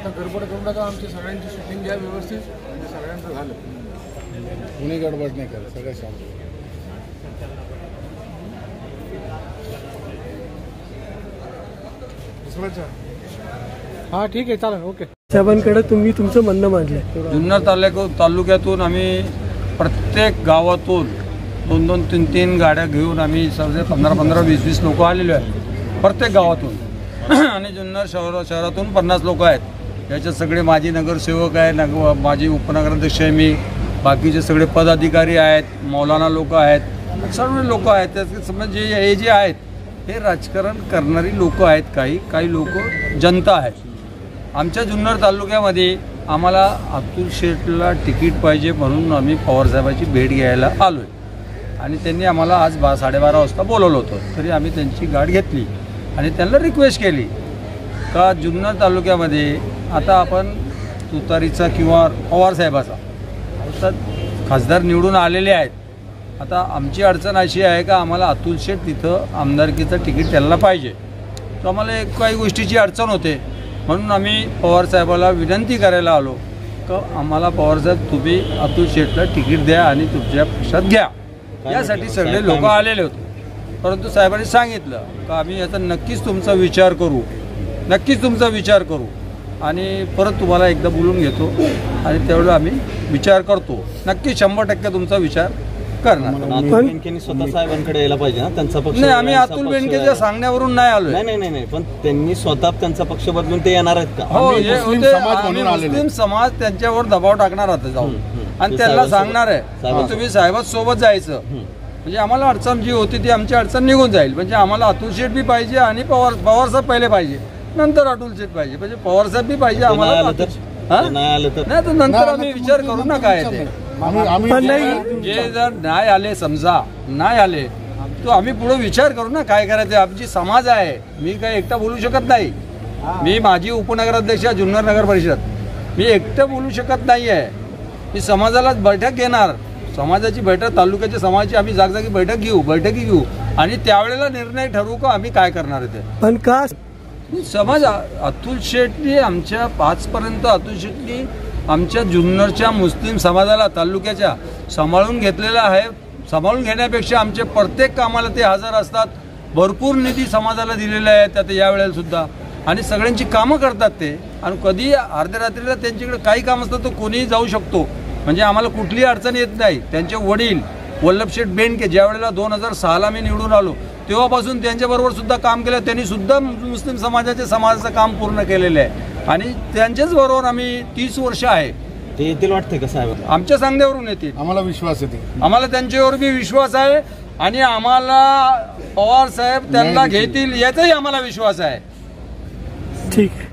आता गडबड करू नका, आमची सगळ्यांची शूटिंग घ्या व्यवस्थित, म्हणजे सगळ्यांचं झालं. कुणी गडबड नाही करत, सगळं शांत. हां ठीक आहे, चालेल, ओके. साहेबांकडे तुम्ही तुमचं म्हणणं मांडलंय. जुन्नर तालुक्यातून आम्ही प्रत्येक गावातून 2-2, 3-3 गाड्या घेऊन आम्ही सर्व 15-15, 20-20 लोक आलेलो आहेत प्रत्येक गावातून. आणि जुन्नर शहरातून 50 लोक आहेत. याच्यात सगळे माजी नगरसेवक आहे, माजी उपनगराध्यक्ष आहे मी, बाकीचे सगळे पदाधिकारी आहेत, मौलाना लोक आहेत, सर्व लोक आहेत. त्याचे म्हणजे हे जे आहेत हे राजकारण करणारी लोक आहेत, काही लोक जनता आहेत. आमच्या जुन्नर तालुक्यामध्ये आम्हाला अतुल शेठला तिकीट पाहिजे म्हणून आम्ही पवारसाहेबांची भेट घ्यायला आलो आहे. आणि त्यांनी आम्हाला आज 12:30 वाजता बोलवलं होतं. तरी आम्ही त्यांची गाठ घेतली आणि त्यांना रिक्वेस्ट केली का जुन्नर तालुक्यामध्ये आता आपण तुतारीचा किंवा पवारसाहेबाचा आता खासदार निवडून आलेले आहेत. आता आमची अडचण अशी आहे का आम्हाला अतुल शेठ तिथं आमदारकीचं तिकीट त्यांना पाहिजे. तर आम्हाला काही गोष्टीची अडचण होते, म्हणून आम्ही पवारसाहेबाला विनंती करायला आलो का आम्हाला पवारसाहेब तुम्ही अतुल शेठला तिकीट द्या आणि तुमच्या पक्षात घ्या. यासाठी सगळे लोक आलेले होते. परंतु साहेबांनी सांगितलं का आम्ही याचा नक्कीच तुमचा विचार करू आणि परत तुम्हाला एकदा बोलून घेतो आणि तेवढं आम्ही विचार करतो. नक्की 100% तुमचा विचार करणार. अतुल बेनकेंनी स्वतः साहेबांकडे यायला पाहिजे ना, त्यांचा पक्ष. नाही, आम्ही अतुल बेनकेच्या सांगण्यावरून नाही आलोय. नाही, पण त्यांनी स्वतः त्यांचा पक्ष बदलून ते येणार आहेत का? हो, मुस्लिम समाज त्यांच्यावर दबाव टाकणार आता जाऊन आणि त्यांना सांगणार आहे तुम्ही साहेबांसोबत जायचं. म्हणजे आम्हाला अडचण जी होती ती आमची अडचण निघून जाईल. म्हणजे आम्हाला अतुल शेठ बी पाहिजे आणि पवारसाहेब पहिले पाहिजे, नंतर अतुल शेठ पाहिजे. म्हणजे पवारसाहेब बी पाहिजे आम्हाला. नाही तर नंतर आम्ही विचार करू ना काय ते. जे जर नाही आले, समजा नाही आले तो आम्ही पुढे विचार करू ना काय करायचं. आमची समाज आहे, मी काय एकटा बोलू शकत नाही. मी माझी उपनगराध्यक्ष जुन्नर नगर परिषद, मी एकटं बोलू शकत नाही आहे. मी समाजाला बैठक घेणार, समाजाची बैठक, तालुक्याच्या समाजाची आम्ही जागजागी बैठकी घेऊ आणि त्यावेळेला निर्णय ठरवू का आम्ही काय करणार आहे ते. पण का समाज अतुल शेठनी आमच्या 5 पर्यंत अतुल शेठनी आमच्या जुन्नरच्या मुस्लिम समाजाला तालुक्याच्या सांभाळून घेतलेला आहे. सांभाळून घेण्यापेक्षा आमच्या प्रत्येक कामाला ते हजर असतात. भरपूर निधी समाजाला दिलेला आहे त्यात यावेळेला सुद्धा आणि सगळ्यांची कामं करतात ते. आणि कधी अर्ध्या रात्रीला त्यांच्याकडे काही काम असतं तर कोणीही जाऊ शकतो. म्हणजे आम्हाला कुठलीही अडचण येत नाही. त्यांचे वडील वल्लभशेठ बेनके ज्या वेळेला 2006ला मी निवडून आलो तेव्हापासून त्यांच्याबरोबर सुद्धा काम केलं. त्यांनी सुद्धा मुस्लिम समाजाचं काम पूर्ण केलेलं आहे आणि त्यांच्याच बरोबर आम्ही 30 वर्ष आहे. ते येतील वाटते का साहेब? आमच्या सांगण्यावरून येतील. आम्हाला विश्वास येते. आम्हाला त्यांच्यावर बी विश्वास आहे आणि आम्हाला पवार साहेब त्यांना घेतील याचाही आम्हाला विश्वास आहे. ठीक आहे.